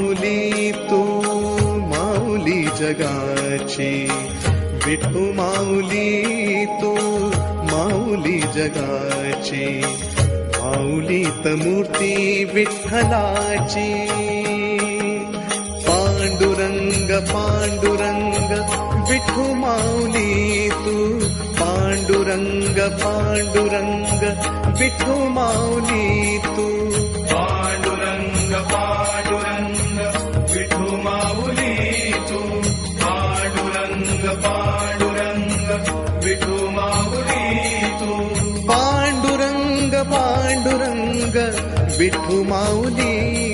माऊली तू माऊली जगाची, विठू माऊली तू माऊली जगाची, माऊलीत मूर्ती विठ्ठलाची. पांडुरंग पांडुरंग विठू माऊली तू, पांडुरंग पांडुरंग विठू माऊली तू. पांडुरंग पांडुरंग विठू माऊली तू, पांडुरंग पांडुरंग विठू माऊली तू. पांडुरंग पांडुरंग विठू माऊली